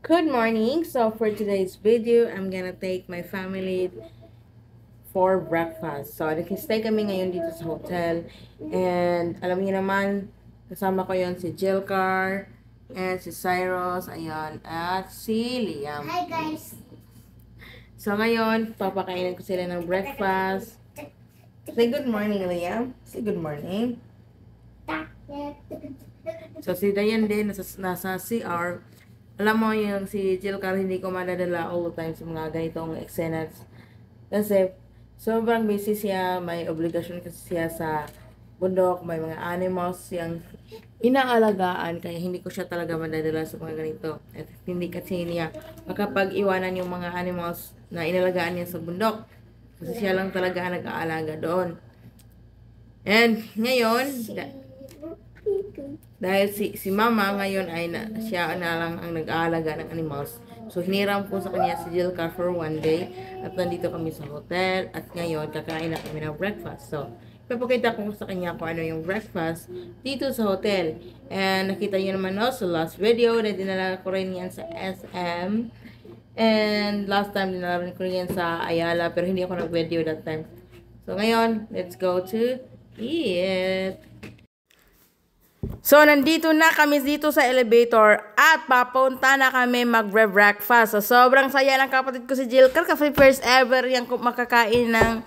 Good morning. So for today's video, I'm gonna take my family for breakfast. So nag-stay kami ngayon dito sa hotel. And alam niyo naman, kasama ko yon si Jilcar and si Cyrus, ayan, at si Liam. Hi guys! So ngayon, papakainin ko sila ng breakfast. Say good morning, Liam. Say good morning. So si Dayan din, nasa CR. Alam mo yung si Jilcar, hindi ko madadala all the time sa mga ganitong eksena. Kasi sobrang busy siya, may obligasyon kasi siya sa bundok, may mga animals siyang inaalagaan, kaya hindi ko siya talaga madadala sa mga ganito. At hindi kasi niya makapag-iwanan yung mga animals na inalagaan niya sa bundok. Kasi siya lang talaga ang nag-aalaga doon. And ngayon, dahil si mama ngayon ay siya na lang ang nag-aalaga ng animals. So, hiniram ko sa kanya si Jilcar for one day. At nandito kami sa hotel. At ngayon, kakain na kami ng breakfast. So, ipapakita ko sa kanya kung ano yung breakfast dito sa hotel. And nakita niyo naman sa last video na dinala ko rin yan sa SM. And last time, dinala rin ko rin yan sa Ayala. Pero hindi ako nag-video that time. So, ngayon, let's go to eat. So, nandito na kami dito sa elevator at papunta na kami magbre-breakfast. So, sobrang saya ng kapatid ko si Jilcar kasi first ever yung makakain ng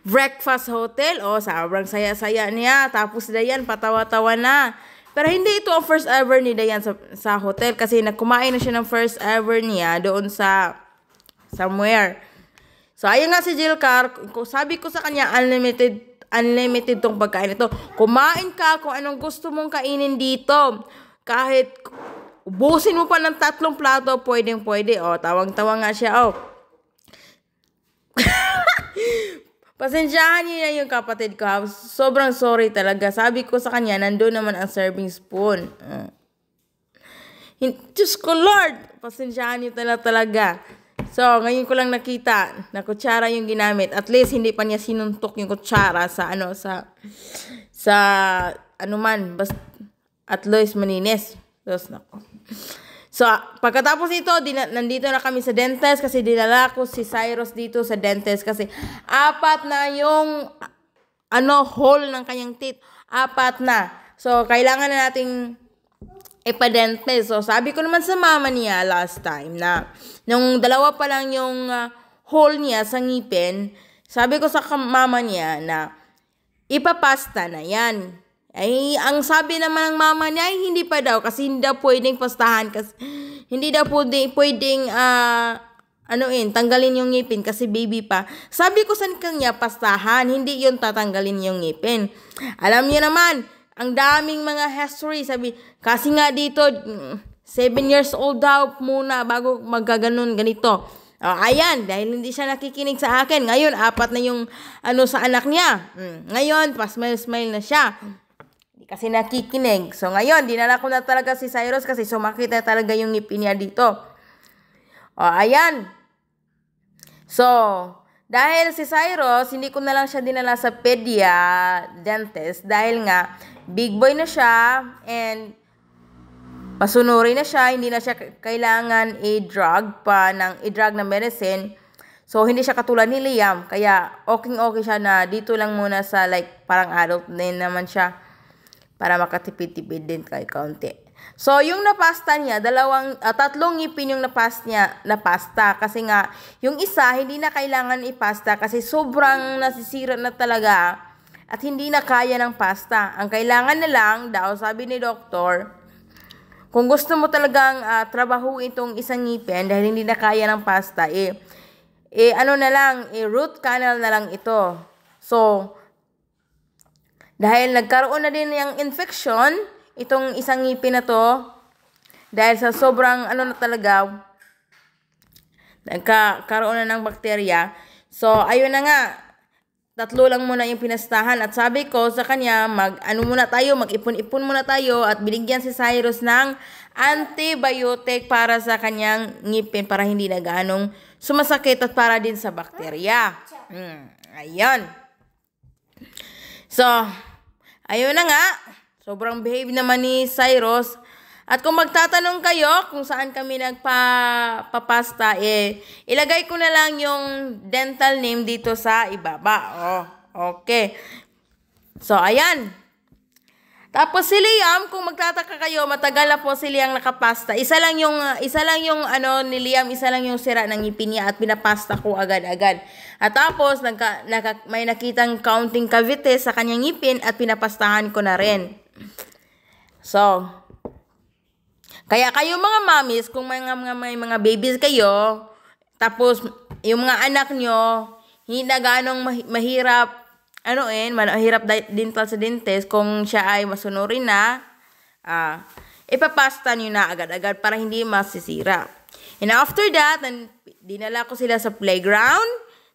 breakfast hotel. O, sobrang saya-saya niya. Tapos Dayan, patawa-tawa na. Pero hindi ito ang first ever ni Dayan sa hotel kasi nagkumain na siya ng first ever niya doon sa somewhere. So, ayun nga si Jilcar. Sabi ko sa kanya, unlimited tong pagkain ito. Kumain ka kung anong gusto mong kainin dito. Kahit ubusin mo pa ng 3 plato, pwedeng-pwede. O, tawang-tawa nga siya. O. Pasensyahan niyo na yung kapatid ko. Sobrang sorry talaga. Sabi ko sa kanya, nandun naman ang serving spoon. Diyos ko, Lord! Pasensyahan niyo talaga. So, ngayon ko lang nakita na kutsara yung ginamit. At least, hindi pa niya sinuntok yung kutsara sa at least maninis. So, pagkatapos nito, nandito na kami sa dentist kasi dinala ko si Cyrus dito sa dentist kasi 4 na yung hole ng kanyang teeth. 4 na. So, kailangan na nating ipa-dentist. So, sabi ko naman sa mama niya last time na nung 2 pa lang yung hole niya sa ngipin, sabi ko sa mama niya na ipapasta na yan. Ay, ang sabi naman ng mama niya ay hindi pa daw kasi hindi daw pwedeng pastahan kasi hindi daw pwedeng tanggalin yung ngipin kasi baby pa. Sabi ko sa kanya pastahan, hindi yun tatanggalin yung ngipin. Alam niyo naman, ang daming mga history, sabi, kasi nga dito, 7 years old daw muna bago magkaganon ganito. Ayan, dahil hindi siya nakikinig sa akin. Ngayon, 4 na yung sa anak niya. Ngayon, pa-smile na siya. Hindi kasi nakikinig. So, ngayon, dinala ko na talaga si Cyrus kasi sumakit na talaga yung ngipin niya dito. Ayan. So, dahil si Cyrus, hindi ko na lang siya dinala sa dentist dahil nga, big boy na siya and pasunuri na siya, hindi na siya kailangan i-drug na medicine. So, hindi siya katulad ni Liam. Kaya, okay siya na dito lang muna sa parang adult din naman siya para makatipid-tipid din kahit kaunti. So, yung napasta niya, 3 ngipin yung napasta. Kasi nga, yung isa, hindi na kailangan ipasta kasi sobrang nasisira na talaga at hindi na kaya ng pasta. Ang kailangan na lang daw, sabi ni doktor, kung gusto mo talagang trabahuin itong isang ngipin dahil hindi na kaya ng pasta, root canal na lang ito. So, dahil nagkaroon na din ng infection, itong isang ngipin na to, dahil sa sobrang nagkaroon na ng bakterya. So, ayun na nga, 3 lang muna yung pinastahan. At sabi ko sa kanya, mag-ipon-ipon muna tayo at binigyan si Cyrus ng antibiotic para sa kanyang ngipin para hindi na ganong sumasakit at para din sa bakterya. Ayun. So, ayun na nga. Sobrang behave naman ni Cyrus. At kung magtatanong kayo kung saan kami nagpapasta, ilagay ko na lang yung dental name dito sa ibaba. Oh, okay. So, ayan. Tapos si Liam, kung magtataka kayo, matagal na po si Liam nakapasta. Isa lang yung ni Liam, isa lang yung sira ng ngipin niya at pinapasta ko agad-agad. At tapos, may nakitang counting cavities sa kanyang ngipin at pinapastahan ko na rin. So, kaya kayo mga mommies, kung may mga babies kayo, tapos yung mga anak nyo, hindi na ganong mahirap, mahirap dental sa dentist, kung siya ay masunurin na, ipapasta nyo na agad-agad para hindi masisira. And after that, dinala ko sila sa playground,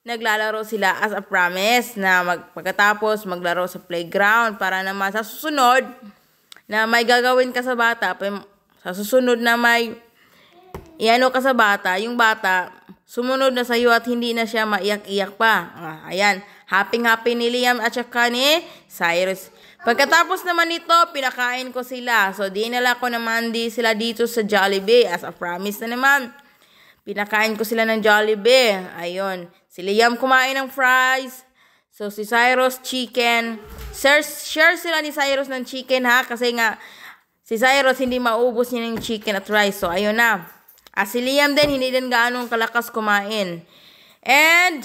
naglalaro sila as a promise na pagkatapos maglaro sa playground para naman sa susunod na may gagawin ka sa bata, sa susunod na may ka sa bata, yung bata sumunod na sa iyo at hindi na siya maiyak-iyak pa. Ayan, happy ni Liam at saka ni Cyrus. Pagkatapos naman nito, pinakain ko sila. So, dinala ko naman sila dito sa Jollibee as a promise na naman. Pinakain ko sila ng Jollibee. Ayun, si Liam kumain ng fries. So, si Cyrus, chicken. Share sila ni Cyrus ng chicken, ha? Kasi nga, si Cyrus hindi maubos niya ng chicken at rice. So, ayun na. Si Liam din, hindi din gaanong kalakas kumain. And,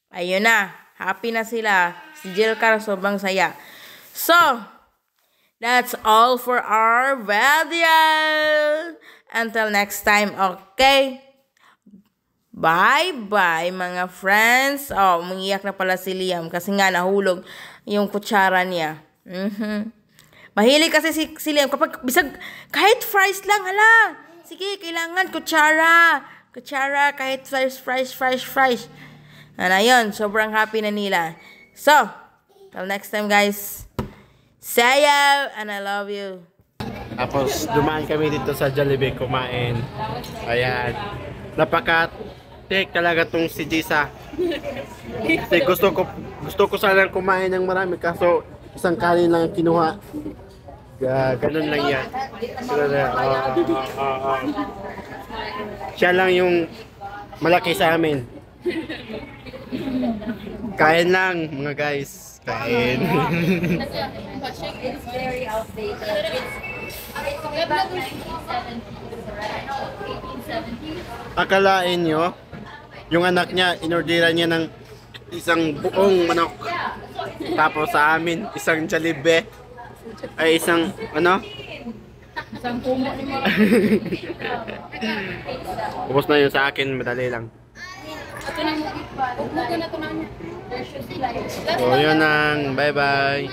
ayun na. Happy na sila. Si Jilcar, sobrang saya. So, that's all for our video. Until next time, okay? Bye-bye, mga friends. Oh, umiiyak na pala si Liam kasi nga nahulog yung kutsara niya. Mahilig kasi si Liam kapag bisag kahit fries lang, hala. Sige, kailangan kutsara. Kutsara, kahit fries. Ano yun, sobrang happy na nila. So, till next time guys. See you and I love you. Tapos dumaan kami dito sa Jollibee kumain. Ayan. Napaka-take talaga tong si Jisa. Kasi gusto ko sanang kumain ng marami kaso isang kanin lang kinuha. Ganun lang yan. Siya lang yung malaki sa amin. Kain lang mga guys. Kain. Akalain nyo, yung anak niya, inorderan niya ng isang buong manok. Tapos sa amin, isang Jollibee. Ay, isang, Isang pumo. Ubus na yun sa akin, madali lang. So, yun ang, bye-bye.